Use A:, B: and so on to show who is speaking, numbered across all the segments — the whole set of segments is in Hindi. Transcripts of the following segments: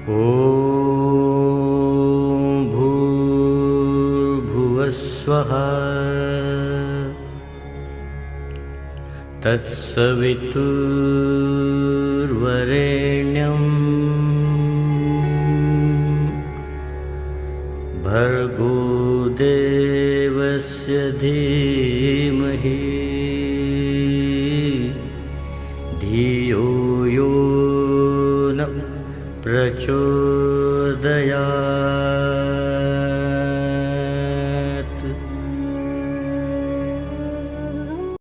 A: ॐ भूर्भुवस्वः तत्सवितुर्वरेण्यं भर्गो देवस्य धीमहि धियो यो न प्रचोदयात्।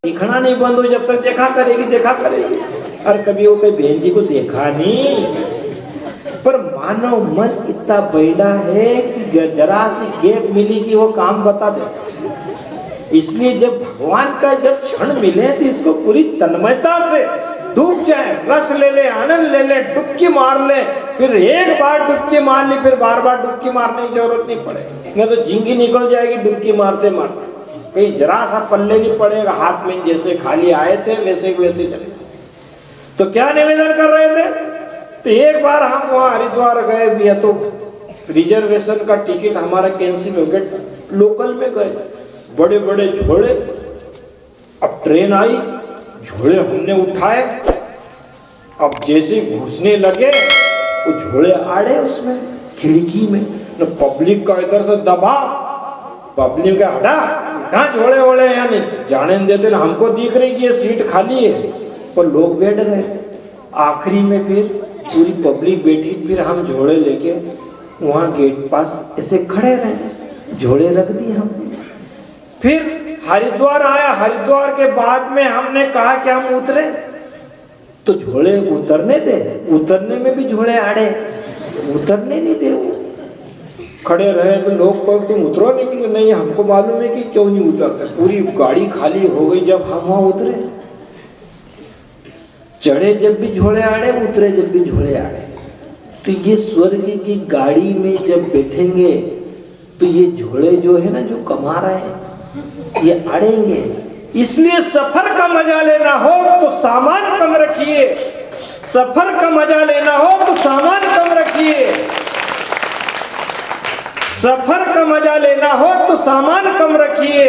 B: दिखना नहीं बंद हो जब तक देखा करेगी। और कभी वो कोई बहन जी को देखा नहीं, पर मानव मन इतना बैठा है कि जरा सी गैप मिली कि वो काम बता दे। इसलिए जब भगवान का जब क्षण मिले तो इसको पूरी तन्मयता से डूब जाए, रस ले ले, आनंद ले ले, डुबकी मार ले। फिर एक बार डुबकी मार ली, फिर बार बार डुबकी मारने की जरूरत नहीं पड़ेगी, नहीं तो जिंदगी निकल जाएगी डुबकी मारते मारते। कहीं जरा सा पल्ले नहीं पड़ेगा, हाथ में जैसे खाली आए थे वैसे चले। तो क्या निवेदन कर रहे थे? तो एक बार हम वहाँ हरिद्वार गए भी है, तो रिजर्वेशन का टिकट हमारा कैंसिल हो गया। लोकल में गए, बड़े बड़े झोले। अब ट्रेन आई, झोले हमने उठाए। अब जैसे घुसने लगे वो झोले आड़े उसमें खिड़की में, न पब्लिक का इधर से दबा, पब्लिक का हटा, कहाँ झोले वोले यहाँ नहीं जाने देते ना। हमको दिख रही कि ये सीट खाली है, पर लोग बैठ गए। आखिरी में फिर पूरी पब्लिक बैठी, फिर हम झोले लेके वहाँ गेट पास ऐसे खड़े रहे, झोले रख दिए हमने। फिर हरिद्वार आया, हरिद्वार के बाद में हमने कहा कि हम उतरे, तो झोले उतरने दे, उतरने में भी झोले आड़े, उतरने नहीं दे। वो खड़े रहे तो लोग को तुम उतरो नहीं, हमको मालूम है कि क्यों नहीं उतरते। पूरी गाड़ी खाली हो गई जब हम वहाँ उतरे। चढ़े जब भी झोले आड़े, उतरे जब भी झोले आड़े। तो ये स्वर्ग की गाड़ी में जब बैठेंगे तो ये झोले जो है ना, जो कमा रहे हैं, ये अड़ेंगे। इसलिए सफर का मजा लेना हो तो सामान कम रखिए, सफर का मजा लेना हो तो सामान कम रखिए, सफर का मजा लेना हो तो सामान कम रखिए,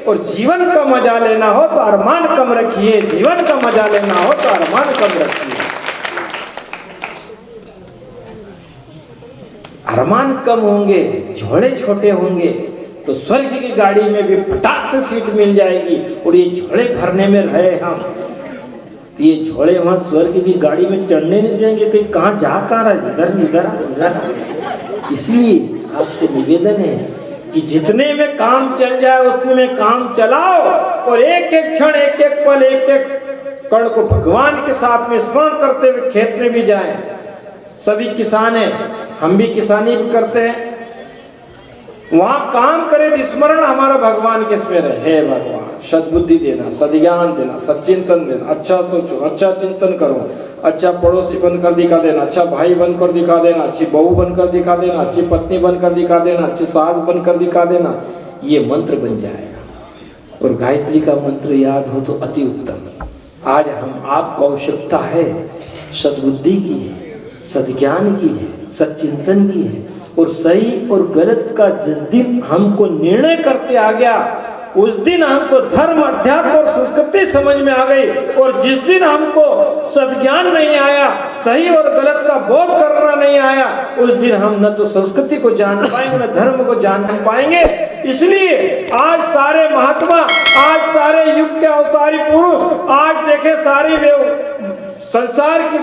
B: और जीवन का मजा लेना हो तो अरमान कम रखिए, जीवन का मजा लेना हो तो अरमान कम रखिए। अरमान कम होंगे, झोले छोटे होंगे, तो स्वर्ग की गाड़ी में भी फटाक से सीट मिल जाएगी। और ये झोले भरने में रहे हम, तो ये झोले वहां स्वर्ग की गाड़ी में चढ़ने नहीं देंगे। कहीं कहाँ जा कहाँ रहा, इधर। इसलिए आपसे निवेदन है कि जितने में काम चल जाए उतने में काम चलाओ, और एक एक क्षण, एक एक पल, एक एक कण को भगवान के साथ में स्मरण करते हुए खेत में भी जाएं। सभी किसान हैं, हम भी किसानी भी करते हैं। वहां काम करें तो स्मरण हमारा भगवान के इसमें रहे। हे भगवान, सद्बुद्धि देना, सद्ज्ञान देना, सच्चिंतन देना, अच्छा सोचो, अच्छा चिंतन करो, अच्छा पड़ोसी बनकर दिखा देना, अच्छा भाई बनकर दिखा देना, अच्छी बहू बनकर दिखा देना, अच्छी पत्नी बनकर दिखा देना, अच्छी सास बनकर दिखा देना। ये मंत्र बन जाएगा। और गायत्री का मंत्र याद हो तो अति उत्तम। आज हम आपको आवश्यकता है सद्बुद्धि की है, सद्ज्ञान की है, सच्चिंतन की है। और सही और गलत का जिस दिन हमको निर्णय करते आ गया, उस दिन हमको धर्म, अध्यात्म और संस्कृति समझ में आ गई। और जिस दिन हमको सद्ज्ञान नहीं आया, सही और गलत का बोध करना नहीं आया, उस दिन हम न तो संस्कृति को जान पाएंगे, न धर्म को जान पाएंगे। इसलिए आज सारे महात्मा, आज सारे युग के अवतारी पुरुष, आज देखे सारी संसार की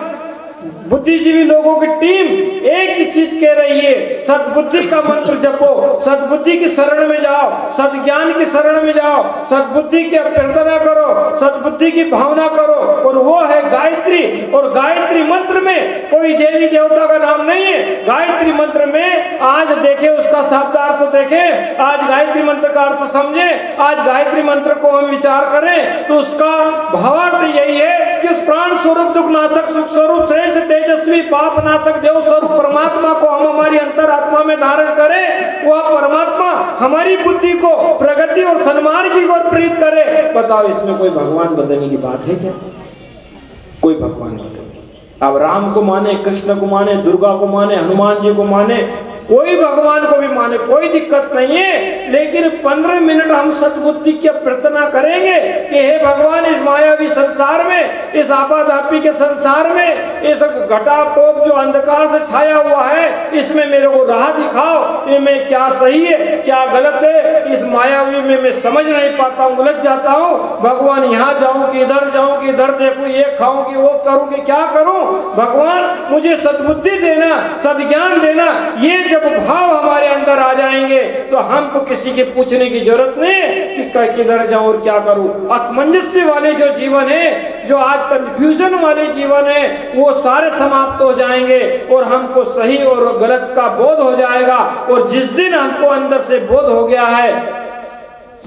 B: बुद्धिजीवी लोगों की टीम एक ही चीज कह रही है, सद्बुद्धि का मंत्र जपो, सद्बुद्धि की शरण में जाओ, सद्ज्ञान की शरण में जाओ, सद्बुद्धि की प्रार्थना करो, सद्बुद्धि की भावना करो। और वो है गायत्री। और गायत्री मंत्र में कोई देवी देवता का नाम नहीं है। गायत्री मंत्र में आज देखे उसका शब्दार्थ देखे, आज गायत्री मंत्र का अर्थ समझे, आज गायत्री मंत्र को हम विचार करें तो उसका भावार्थ यही है कि उस प्राण स्वरूप, दुख नाशक, सुख स्वरूप, श्रेष्ठ, तेजस्वी, पाप नाशक देव स्वरूप परमात्मा को हम हमारी अंतरात्मा में धारण करें। वह परमात्मा हमारी बुद्धि को प्रगति और सन्मार्ग की ओर प्रेरित करे। बताओ, इसमें कोई भगवान बदलने की बात है क्या? कोई भगवान बदलने। अब राम को माने, कृष्ण को माने, दुर्गा को माने, हनुमान जी को माने, कोई भगवान को भी माने, कोई दिक्कत नहीं है। लेकिन 15 मिनट हम सद्बुद्धि की प्रार्थना करेंगे कि हे भगवान, इस मायावी संसार में, इस आपाधापी के संसार में, इस घटाटोप जो अंधकार से छाया हुआ है, इसमें मेरे को राह दिखाओ। ये मैं क्या सही है, क्या गलत है, इस मायावी में मैं समझ नहीं पाता हूँ, उलझ जाता हूँ। भगवान, यहाँ जाऊँ कि इधर जाऊँ कि इधर देखूँ, ये खाऊँ कि वो करूँ कि क्या करूँ। भगवान, मुझे सद्बुद्धि देना, सद्ज्ञान देना। ये जब भाव हमारे अंदर आ जाएंगे तो हमको किसी के पूछने की जरूरत नहीं कि किधर जाऊं और क्या करूं। असमंजस्य वाले जो जीवन है, जो आज कंफ्यूजन वाले जीवन है, वो सारे समाप्त हो जाएंगे और हमको सही और गलत का बोध हो जाएगा। और जिस दिन हमको अंदर से बोध हो गया है,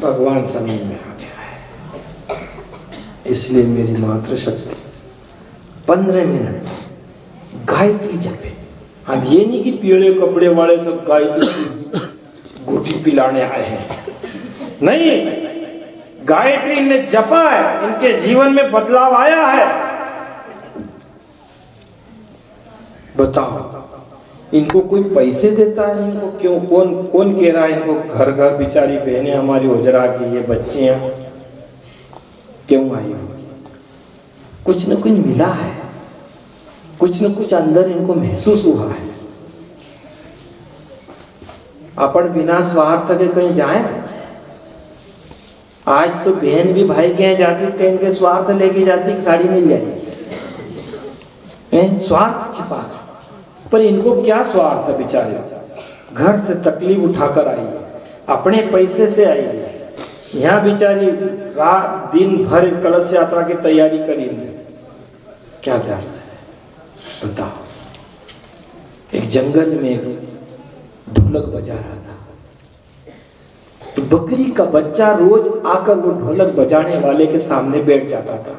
B: भगवान समझ में आ गया है। इसलिए मेरी मातृशक्ति 15 मिनट गायत्री जपे। हम ये नहीं कि पीले कपड़े वाले सब गायत्री घूटी पिलाने आए हैं, नहीं। गायत्री इनने जपा है, इनके जीवन में बदलाव आया है। बताओ, इनको कोई पैसे देता है? इनको क्यों, कौन कह रहा है इनको घर घर बेचारी बहनें हमारी उजरा की ये बच्चियां क्यों आई होगी? कुछ न कुछ मिला है, कुछ न कुछ अंदर इनको महसूस हुआ है। अपन बिना स्वार्थ के कहीं जाए? आज तो बहन भी भाई के यहाँ जाती, कहीं इनके स्वार्थ लेके जाती कि साड़ी मिल जाएगी, स्वार्थ छिपा। पर इनको क्या स्वार्थ है? बेचारे घर से तकलीफ उठाकर आई है, अपने पैसे से आई है, यहाँ बेचारी रात दिन भर कलश यात्रा की तैयारी करी। क्या दर्द है बताओ। एक जंगल में एक ढोलक बजा रहा था, तो बकरी का बच्चा रोज आकर वो ढोलक बजाने वाले के सामने बैठ जाता था।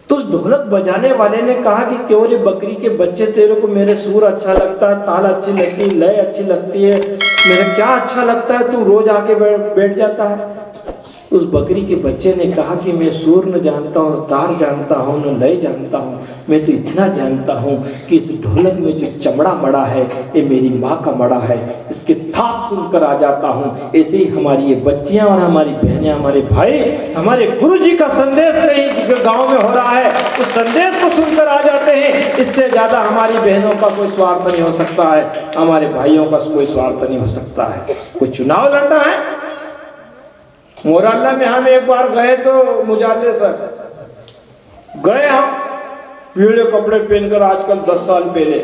B: तो उस ढोलक बजाने वाले ने कहा कि क्यों रे बकरी के बच्चे, तेरे को मेरे सुर अच्छा लगता है, ताल अच्छी लगती है, लय अच्छी लगती है, मेरे क्या अच्छा लगता है, तू रोज आके बैठ जाता है। उस बकरी के बच्चे ने कहा कि मैं सुर न जानता हूँ, तार जानता हूँ, न लय जानता हूँ, मैं तो इतना जानता हूँ कि इस ढोलक में जो चमड़ा मड़ा है ये मेरी माँ का मड़ा है, इसके थाप सुनकर आ जाता हूँ। ऐसे ही हमारी ये बच्चियाँ और हमारी बहनें, हमारे भाई, हमारे गुरु जी का संदेश कहीं गाँव में हो रहा है, उस संदेश को सुनकर आ जाते हैं। इससे ज़्यादा हमारी बहनों का कोई स्वार्थ नहीं हो सकता है, हमारे भाइयों का कोई स्वार्थ नहीं हो सकता है। कोई चुनाव लड़ना है? मोराला में हम एक बार गए तो मुजाले सर गए, हम पीले कपड़े पहनकर, आजकल 10 साल पहले,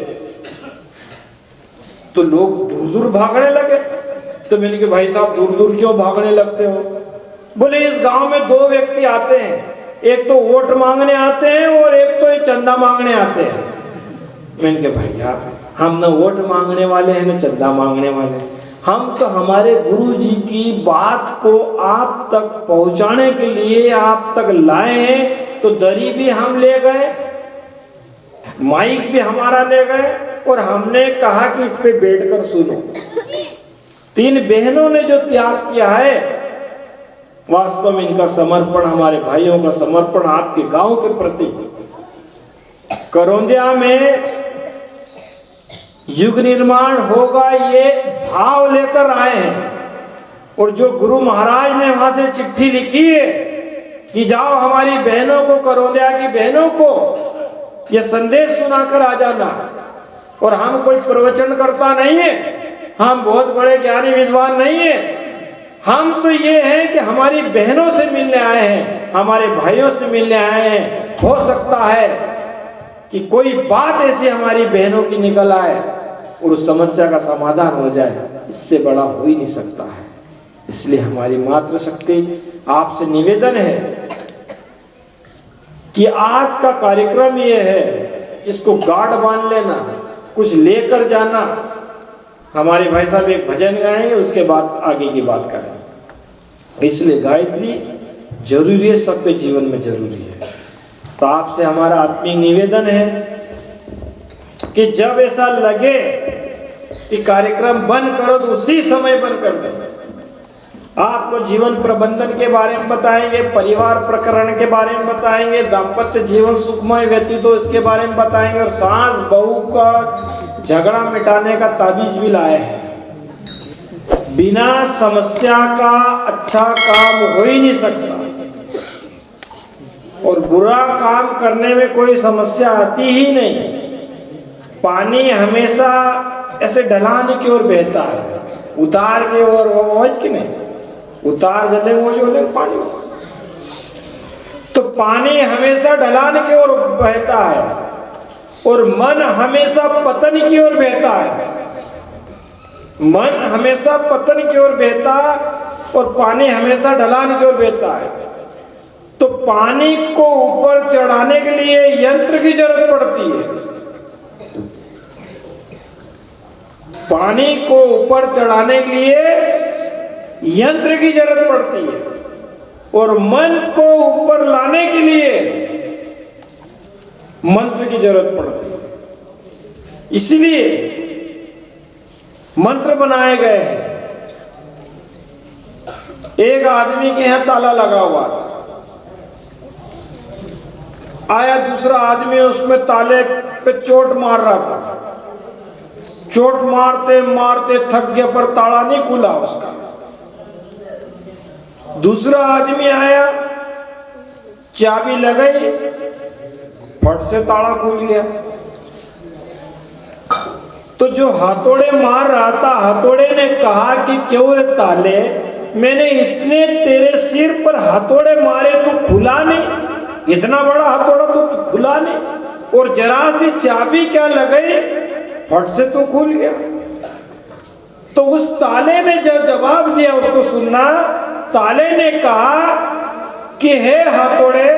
B: तो लोग दूर दूर भागने लगे। तो मैंने कहा भाई साहब दूर दूर क्यों भागने लगते हो? बोले इस गांव में 2 व्यक्ति आते हैं, एक तो वोट मांगने आते हैं और एक तो ये चंदा मांगने आते हैं। मैंने कहा भैया हम न वोट मांगने वाले हैं न चंदा मांगने वाले, हम तो हमारे गुरु जी की बात को आप तक पहुंचाने के लिए आप तक लाए हैं। तो दरी भी हम ले गए, माइक भी हमारा ले गए और हमने कहा कि इस पे बैठकर सुनो। 3 बहनों ने जो त्याग किया है, वास्तव में इनका समर्पण, हमारे भाइयों का समर्पण आपके गांव के प्रति। करौंदिया में युग निर्माण होगा ये भाव लेकर आए हैं। और जो गुरु महाराज ने वहां से चिट्ठी लिखी है कि जाओ हमारी बहनों को, करौंदिया की बहनों को ये संदेश सुनाकर आ जाना। और हम कोई प्रवचन करता नहीं है, हम बहुत बड़े ज्ञानी विद्वान नहीं है, हम तो ये हैं कि हमारी बहनों से मिलने आए हैं, हमारे भाइयों से मिलने आए हैं। हो सकता है कि कोई बात ऐसी हमारी बहनों की निकल आए और उस समस्या का समाधान हो जाए, इससे बड़ा हो ही नहीं सकता है। इसलिए हमारी मातृशक्ति आपसे निवेदन है कि आज का कार्यक्रम ये है, इसको गाढ़ बांध लेना, कुछ लेकर जाना। हमारे भाई साहब एक भजन गाएंगे, उसके बाद आगे की बात करेंगे। इसलिए गायत्री जरूरी है, सबके जीवन में जरूरी है। तो आपसे हमारा आत्मीय निवेदन है कि जब ऐसा लगे कि कार्यक्रम बंद करो तो उसी समय बंद कर दो। आपको जीवन प्रबंधन के बारे में बताएंगे, परिवार प्रकरण के बारे में बताएंगे, दाम्पत्य जीवन सुखमय व्यतीत हो इसके बारे में बताएंगे, और सास बहू का झगड़ा मिटाने का ताबीज भी लाए हैं। बिना समस्या का अच्छा काम हो ही नहीं सकता, और बुरा काम करने में कोई समस्या आती ही नहीं। पानी हमेशा ऐसे ढलान की ओर बहता है, उतार के ओर वो कि नहीं, उतार जले वो जो ले पानी, तो पानी हमेशा ढलान की ओर बहता है, और मन हमेशा पतन की ओर बहता है। मन हमेशा पतन की ओर बहता और पानी हमेशा ढलान की ओर बहता है। तो पानी को ऊपर चढ़ाने के लिए यंत्र की जरूरत पड़ती है। पानी को ऊपर चढ़ाने के लिए यंत्र की जरूरत पड़ती है, और मन को ऊपर लाने के लिए मंत्र की जरूरत पड़ती है। इसलिए मंत्र बनाए गए हैं। एक आदमी के यहां ताला लगा हुआ था, आया दूसरा आदमी उसमें ताले पे चोट मार रहा था। चोट मारते मारते थक गया, पर ताला नहीं खुला उसका। दूसरा आदमी आया, चाबी लगाई, फट से ताला खुल गया। तो जो हथौड़े मार रहा था, हथौड़े ने कहा कि क्यों रे ताले, मैंने इतने तेरे सिर पर हथौड़े मारे तो खुला नहीं, इतना बड़ा हथौड़ा तो खुला नहीं, और जरा सी चाबी क्या लगाई, फट से तो खुल गया। तो उस ताले ने जब जवाब दिया, उसको सुनना, ताले ने कहा कि हे हथौड़े,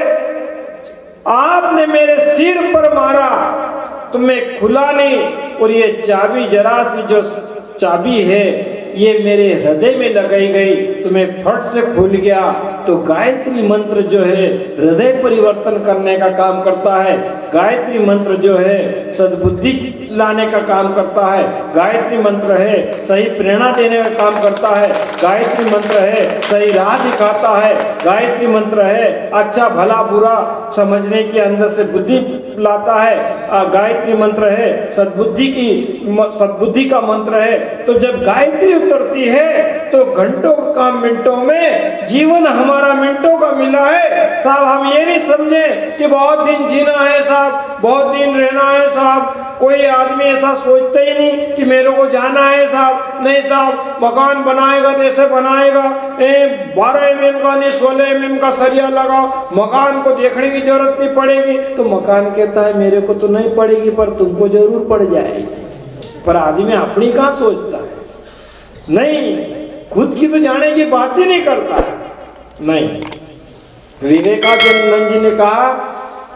B: आपने मेरे सिर पर मारा तो मैं खुला नहीं, और ये चाबी जरा सी जो चाबी है ये मेरे हृदय में लगाई गई तो मैं फट से खुल गया। तो गायत्री मंत्र जो है हृदय परिवर्तन करने का काम करता है। गायत्री मंत्र जो है सद्बुद्धि लाने का काम करता है। गायत्री मंत्र है सही प्रेरणा देने का काम करता है। गायत्री मंत्र है सही राह दिखाता है। गायत्री मंत्र है अच्छा भला बुरा समझने के अंदर से बुद्धि लाता है। गायत्री मंत्र है सद्बुद्धि का मंत्र है। तो जब गायत्री उतरती है तो घंटों का काम मिनटों में, जीवन हमारा मिनटों का मिला है साहब। हम ये नहीं समझे कि बहुत दिन जीना है साहब, बहुत दिन रहना है साहब। कोई आदमी ऐसा सोचता ही नहीं कि मेरे को जाना है साहब। नहीं साहब, मकान बनाएगा तो ऐसे बनाएगा, 12 mm का नहीं 16 mm का सरिया लगाओ, मकान को देखने की जरूरत नहीं पड़ेगी। तो मकान कहता है मेरे को तो नहीं पड़ेगी पर तुमको जरूर पड़ जाएगी। पर आदमी अपनी कहाँ सोचता है, नहीं खुद की तो जाने की बात ही नहीं करता है। नहीं, विवेकानंद जी ने कहा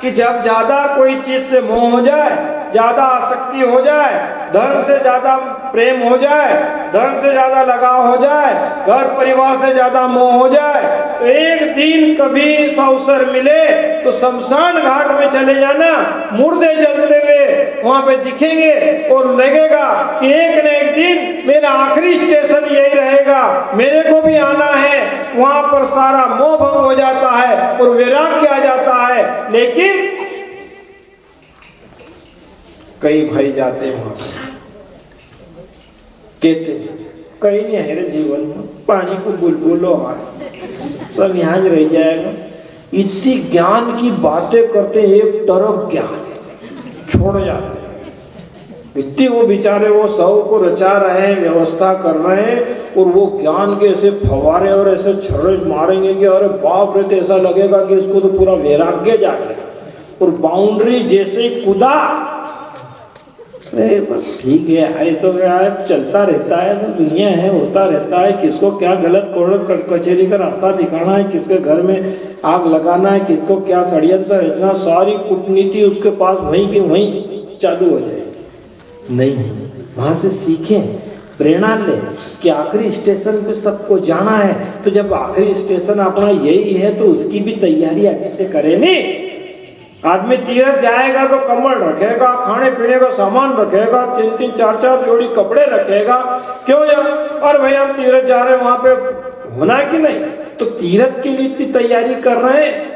B: कि जब ज्यादा कोई चीज से मोह हो जाए, ज्यादा आसक्ति हो जाए, धन से ज्यादा प्रेम हो जाए, धन से ज्यादा लगाव हो जाए, घर परिवार से ज्यादा मोह हो जाए, तो एक दिन कभी ऐसा अवसर मिले तो शमशान घाट में चले जाना, मुर्दे जलते हुए वहां पे दिखेंगे और लगेगा कि एक न एक दिन मेरा आखिरी स्टेशन यही रहेगा, मेरे को भी आना है। वहां पर सारा मोह भंग हो जाता है और वैराग्य आ जाता है। लेकिन कई भाई जाते हैं वहां पर, कहते कहीं नहीं है रे जीवन में, पानी को बुलबुलो सब यहाँ रह जाएगा। इतनी ज्ञान की बातें करते हैं, एक तरफ ज्ञान छोड़ जाते हैं। इतनी वो बेचारे वो सब को रचा रहे हैं, व्यवस्था कर रहे हैं, और वो ज्ञान के ऐसे फवारे और ऐसे छर्रे मारेंगे कि अरे बाप रे, तो ऐसा लगेगा कि इसको तो पूरा वैराग्य जागे। और बाउंड्री जैसे कूदा, सब ठीक है यार, ये तो यार चलता रहता है, सब दुनिया है, होता रहता है। किसको क्या गलत कचहरी का रास्ता दिखाना है, किसके घर में आग लगाना है, किसको क्या षड्यंत्र रचना, सारी कूटनीति उसके पास वहीं की वहीं चालू हो जाएगी। नहीं, वहां से सीखें, प्रेरणा ले कि आखिरी स्टेशन पे सबको जाना है। तो जब आखिरी स्टेशन अपना यही है तो उसकी भी तैयारी अभी से करें। नहीं, आदमी तीरथ जाएगा तो कम्बल रखेगा, खाने पीने का सामान रखेगा, 3-3 4-4 जोड़ी कपड़े रखेगा। क्यों जा, और भाई हम तीरथ जा रहे हैं, वहां पे होना कि नहीं? तो तीर्थ के लिए इतनी तैयारी कर रहे हैं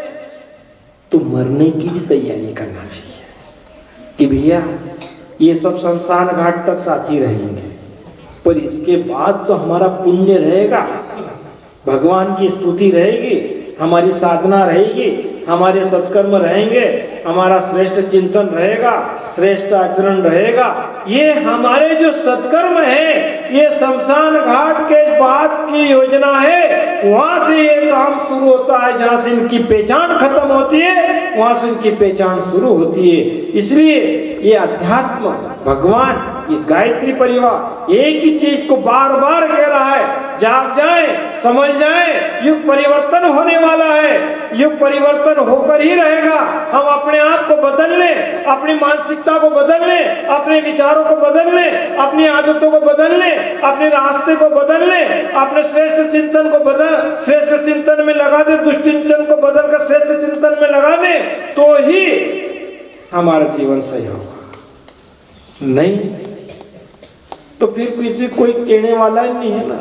B: तो मरने की भी तैयारी करना चाहिए कि भैया ये सब शमशान घाट तक साथी रहेंगे, पर इसके बाद तो हमारा पुण्य रहेगा, भगवान की स्तुति रहेगी, हमारी साधना रहेगी, हमारे सत्कर्म रहेंगे, हमारा श्रेष्ठ चिंतन रहेगा, श्रेष्ठ आचरण रहेगा। ये हमारे जो सत्कर्म है ये शमशान घाट के बाद की योजना है। वहां से ये काम शुरू होता है, जहां से इनकी पहचान खत्म होती है वहां से इनकी पहचान शुरू होती है। इसलिए ये अध्यात्म, भगवान, ये गायत्री परिवार एक ही चीज को बार बार कह रहा है, जाग जाए, समझ जाए, युग परिवर्तन होने वाला है, युग परिवर्तन होकर ही रहेगा। हम अपने आप को बदल लें, अपनी मानसिकता को बदल लें, अपने विचारों को बदल लें, अपनी आदतों को बदल लें, अपने रास्ते को बदल लें, अपने श्रेष्ठ चिंतन को श्रेष्ठ चिंतन में लगा दे, दुष्ट चिंतन को बदल कर श्रेष्ठ चिंतन में लगा दे, तो ही हमारा जीवन सही होगा। नहीं तो फिर किसी कोई कहने वाला ही नहीं है ना।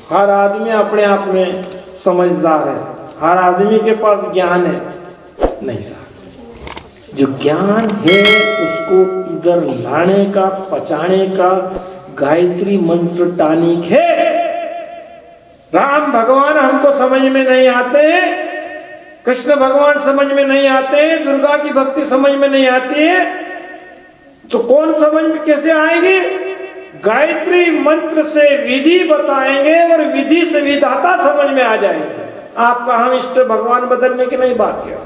B: हर आदमी अपने आप में समझदार है, हर आदमी के पास ज्ञान है। नहीं साहब, जो ज्ञान है उसको इधर लाने का, पचाने का गायत्री मंत्र टानिक है। राम भगवान हमको समझ में नहीं आते हैं, कृष्ण भगवान समझ में नहीं आते हैं, दुर्गा की भक्ति समझ में नहीं आती है, तो कौन समझ में कैसे आएगी? गायत्री मंत्र से विधि बताएंगे और विधि से विधाता समझ में आ जाएंगे। आपका हम इष्ट भगवान बदलने की नहीं बात क्या,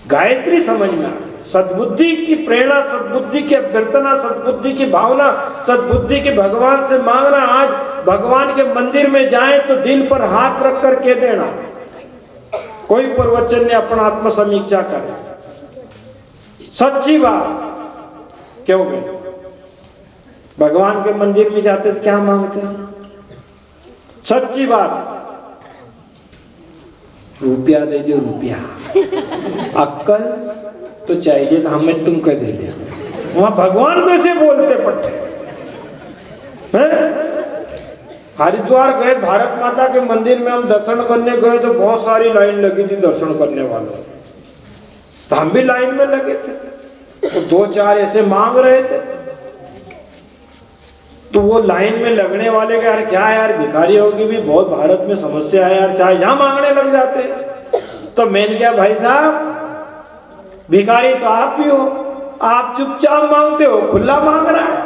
B: गायत्री समझ में आती, सद्बुद्धि की प्रेरणा, सद्बुद्धि की अभ्यर्थना, सद्बुद्धि की भावना, सद्बुद्धि की भगवान से मांगना। आज भगवान के मंदिर में जाएं तो दिल पर हाथ रख कर कह देना, कोई प्रवचन ने अपना आत्म समीक्षा करे, सच्ची बात। क्यों भाई भगवान के मंदिर में जाते तो क्या मांगते हैं? सच्ची बात, रुपया दे दो, रुपया। अक्कल तो चाहिए तो हमें तुम कह दे दे। वहां भगवान कैसे बोलते पट्टे हैं? हरिद्वार गए, भारत माता के मंदिर में हम दर्शन करने गए तो बहुत सारी लाइन लगी थी दर्शन करने वालों, तो हम भी लाइन में लगे थे, तो दो चार ऐसे मांग रहे थे, तो वो लाइन में लगने वाले का यार क्या यार, भिखारियों की भी बहुत भारत में समस्या है यार, चाहे जहां मांगने लग जाते। तो मैंने क्या, भाई साहब भिखारी तो आप ही हो, आप चुपचाप मांगते हो, खुला मांग रहा है,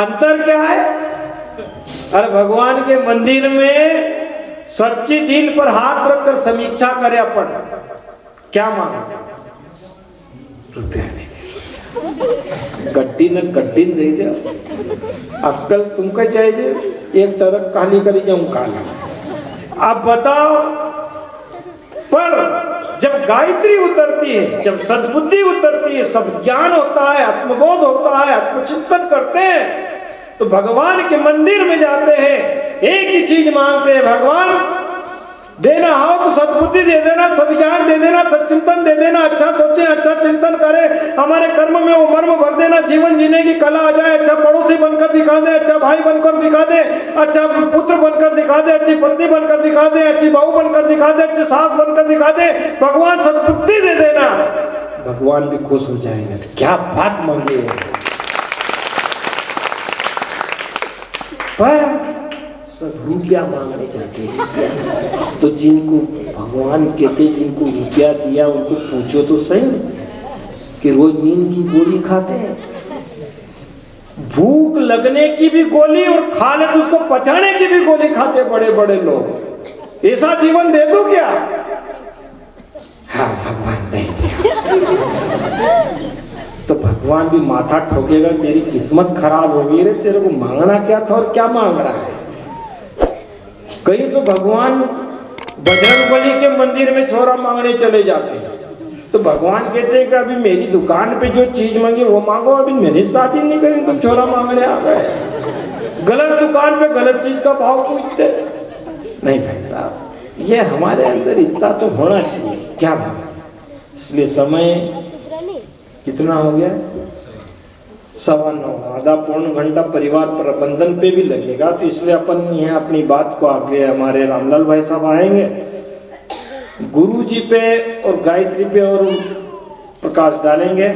B: अंतर क्या है? अरे भगवान के मंदिर में सच्ची दिल पर हाथ रखकर समीक्षा करे अपन, क्या मांगते? रुपया नहीं, गड्डी न गड्डी दे दो, अक्कल तुमको चाहिए, एक टरक खाली करी जाऊं काला। अब बताओ, पर जब गायत्री उतरती है, जब सद्बुद्धि उतरती है, सब ज्ञान होता है, आत्मबोध होता है, आत्मचिंतन करते हैं, तो भगवान के मंदिर में जाते हैं, एक ही चीज मांगते हैं, भगवान देना हो तो सद्बुद्धि दे देना, सद्ज्ञान दे देना, सच्चिंतन दे देना, अच्छा सोचे, अच्छा चिंतन करें, हमारे कर्म में वो मर्म भर देना, जीवन जीने की कला आ जाए, अच्छा पड़ोसी बनकर दिखा दे, अच्छा भाई बनकर दिखा दे, अच्छा पुत्र बनकर दिखा दे, अच्छी पत्नी बनकर दिखा दे, अच्छी बहू बनकर दिखा दे, अच्छी सास बनकर दिखा दे, भगवान सद्बुद्धि दे देना, भगवान भी खुश हो जाएंगे। क्या बात मांगी है, पर सब रुपया मांगने जाते हैं। तो जिनको भगवान कहते, जिनको रुपया दिया उनको पूछो तो सही कि रोज नींद की गोली खाते हैं, भूख लगने की भी गोली और खा ले तो उसको पचाने की भी गोली खाते बड़े बड़े लोग। ऐसा जीवन दे दो क्या? हाँ भगवान नहीं दिया तो भगवान भी माथा ठोकेगा, तेरी किस्मत खराब हो गई रे, तेरे को मांगना क्या था और क्या मांग रहा है। कई तो भगवान बजरंगबली के मंदिर में छोरा मांगने चले जाते हैं, तो भगवान कहते हैं कि अभी मेरी दुकान पे जो चीज मांगी वो मांगो, अभी मैंने शादी नहीं करी तुम छोरा मांगने आ गए। गलत दुकान पे गलत चीज का भाव पूछते नहीं भाई साहब, ये हमारे अंदर इतना तो होना चाहिए। क्या बात, इसलिए समय कितना हो गया, 9:15 आधा पौन घंटा परिवार प्रबंधन पे भी लगेगा, तो इसलिए अपन यहाँ अपनी बात को आगे हमारे रामलाल भाई साहब आएंगे गुरु जी पे और गायत्री पे और प्रकाश डालेंगे।